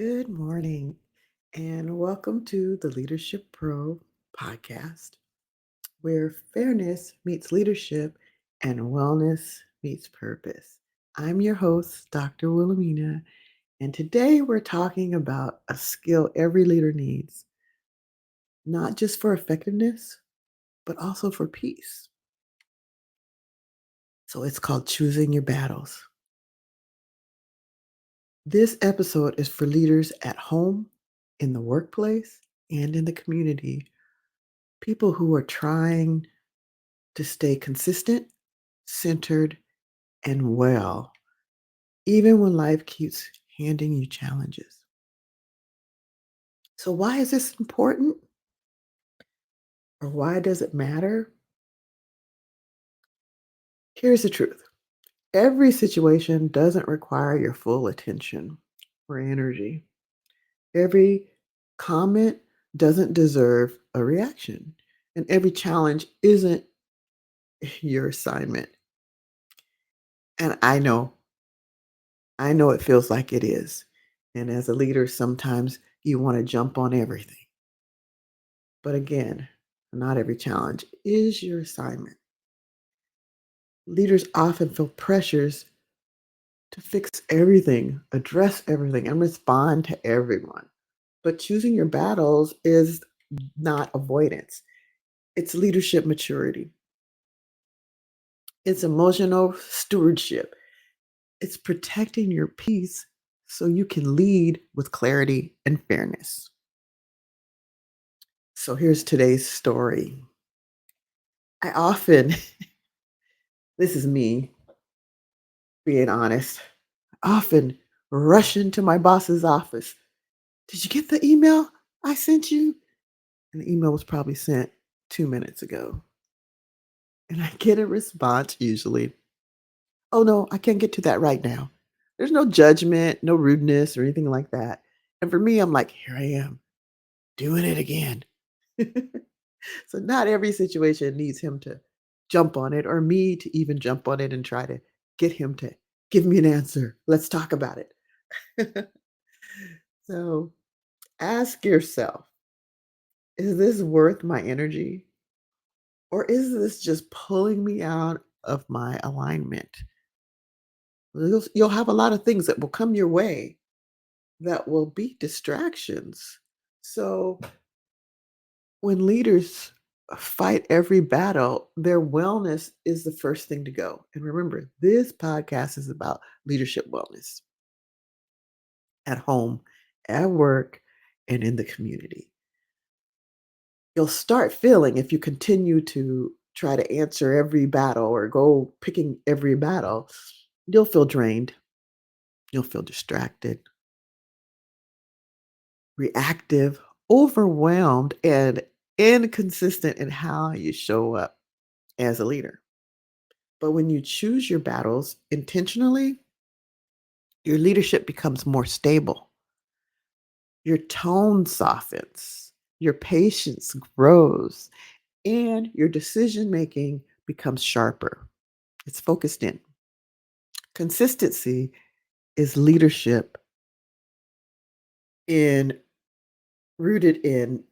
Good morning, and welcome to the Leadership Pro podcast, where fairness meets leadership and wellness meets purpose. I'm your host, Dr. Wilhelmina, and today we're talking about a skill every leader needs, not just for effectiveness, but also for peace. So it's called choosing your battles. This episode is for leaders at home, in the workplace, and in the community. People who are trying to stay consistent, centered, and well, even when life keeps handing you challenges. So, why is this important or why does it matter? Here's the truth: every situation doesn't require your full attention or energy. Every comment doesn't deserve a reaction, and every challenge isn't your assignment. And I know it feels like it is. And as a leader, sometimes you want to jump on everything. But again, not every challenge is your assignment. Leaders often feel pressures to fix everything, address everything, and respond to everyone. But choosing your battles is not avoidance, it's leadership maturity, it's emotional stewardship, it's protecting your peace so you can lead with clarity and fairness. So here's today's story. I often, this is me being honest, often rush into my boss's office. Did you get the email I sent you? And the email was probably sent 2 minutes ago. And I get a response usually, oh no, I can't get to that right now. There's no judgment, no rudeness or anything like that. And for me, I'm like, here I am doing it again. So not every situation needs him to jump on it or me to even jump on it and try to get him to give me an answer. Let's talk about it. So ask yourself, is this worth my energy? Or is this just pulling me out of my alignment? You'll have a lot of things that will come your way that will be distractions. So when leaders fight every battle, their wellness is the first thing to go. And remember, this podcast is about leadership wellness at home, at work, and in the community. You'll start feeling if you continue to try to answer every battle or go picking every battle, you'll feel drained, you'll feel distracted, reactive, overwhelmed, and inconsistent in how you show up as a leader. But when you choose your battles intentionally, your leadership becomes more stable. Your tone softens, your patience grows, and your decision making becomes sharper. It's focused in. Consistency is leadership in rooted in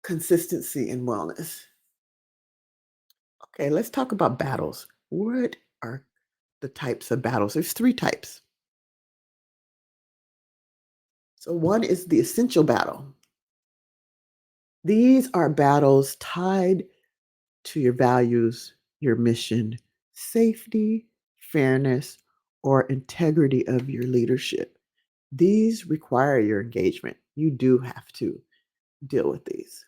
consistency and wellness. Okay, let's talk about battles. What are the types of battles? There's three types. So one is the essential battle. These are battles tied to your values, your mission, safety, fairness, or integrity of your leadership. These require your engagement. You do have to deal with these.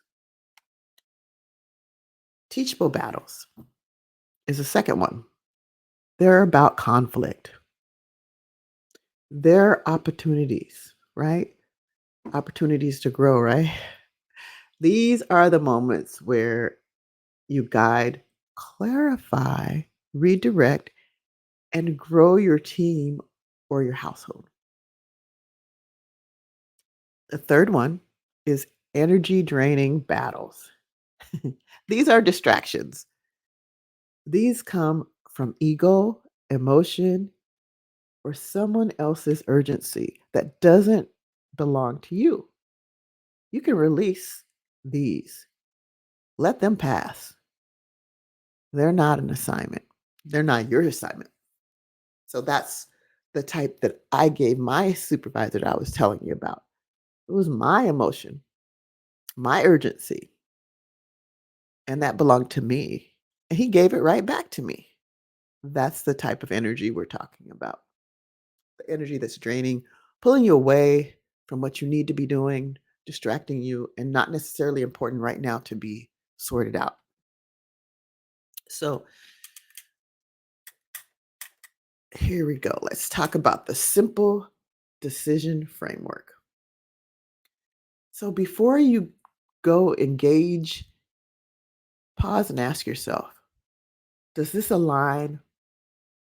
Teachable battles is the second one. They're about conflict. They're opportunities, right? Opportunities to grow, right? These are the moments where you guide, clarify, redirect, and grow your team or your household. The third one is energy draining battles. These are distractions. These come from ego, emotion, or someone else's urgency that doesn't belong to you. You can release these, let them pass. They're not an assignment, they're not your assignment. So that's the type that I gave my supervisor that I was telling you about. It was my emotion, my urgency, and that belonged to me. And he gave it right back to me. That's the type of energy we're talking about. The energy that's draining, pulling you away from what you need to be doing, distracting you, and not necessarily important right now to be sorted out. So here we go. Let's talk about the simple decision framework. So before you go engage, pause and ask yourself, does this align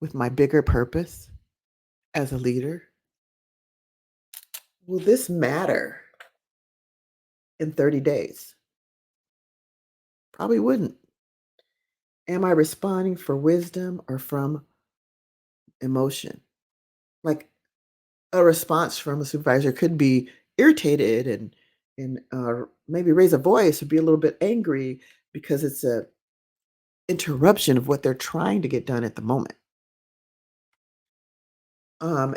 with my bigger purpose as a leader? Will this matter in 30 days? Probably wouldn't. Am I responding for wisdom or from emotion? Like a response from a supervisor could be irritated and maybe raise a voice or be a little bit angry because it's a interruption of what they're trying to get done at the moment.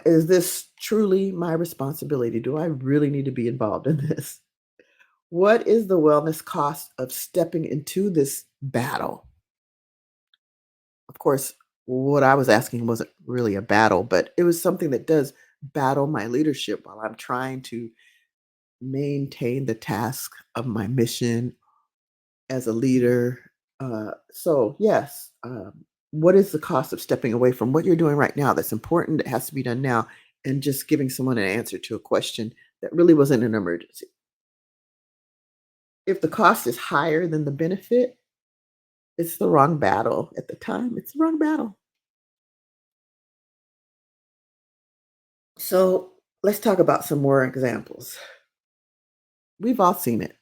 Is this truly my responsibility? Do I really need to be involved in this? What is the wellness cost of stepping into this battle? Of course, what I was asking wasn't really a battle, but it was something that does battle my leadership while I'm trying to maintain the task of my mission as a leader. So, yes, what is the cost of stepping away from what you're doing right now that's important, that has to be done now, and just giving someone an answer to a question that really wasn't an emergency? If the cost is higher than the benefit, it's the wrong battle at the time. It's the wrong battle. So let's talk about some more examples. We've all seen it.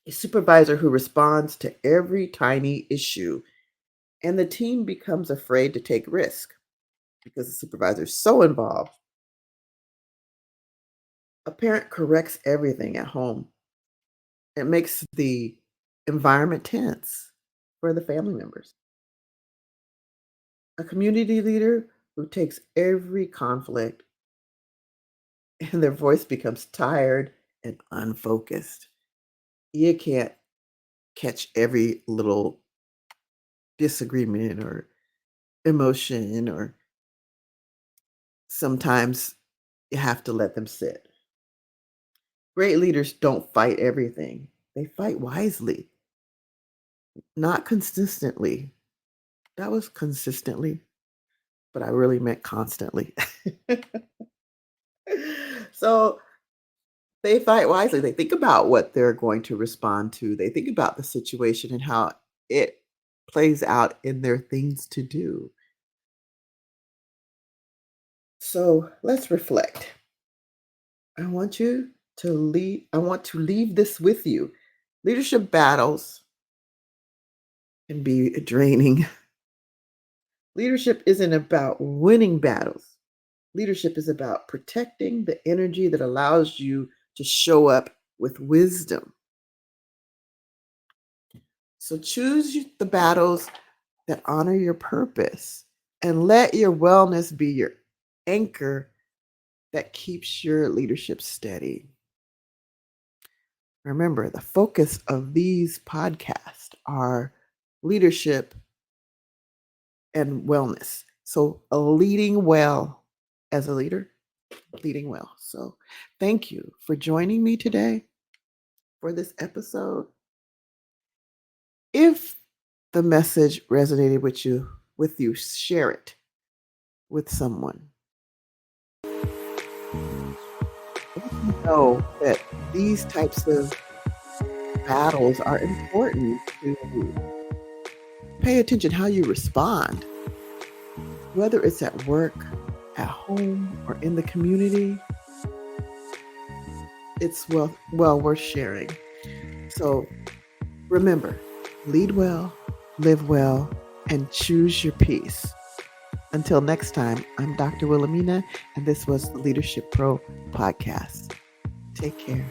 A supervisor who responds to every tiny issue, and the team becomes afraid to take risk because the supervisor is so involved. A parent corrects everything at home. It makes the environment tense for the family members. A community leader who takes every conflict and their voice becomes tired and unfocused. You can't catch every little disagreement or emotion, or sometimes you have to let them sit. Great leaders don't fight everything. They fight wisely, not consistently. That was consistently, but I really meant constantly. So they fight wisely. They think about what they're going to respond to. They think about the situation and how it plays out in their things to do. So let's reflect. I want to leave this with you. Leadership battles can be draining. Leadership isn't about winning battles. Leadership is about protecting the energy that allows you to show up with wisdom. So choose the battles that honor your purpose and let your wellness be your anchor that keeps your leadership steady. Remember, the focus of these podcasts are leadership and wellness. So, leading well as a leader, leading well. So, thank you for joining me today for this episode. If the message resonated with you, share it with someone. Let them know that these types of battles are important to pay attention how you respond, whether it's at work, at home, or in the community. It's well worth sharing. So remember, lead well, live well, and choose your peace. Until next time, I'm Dr. Wilhelmina, and this was the Leadership Pro podcast. Take care.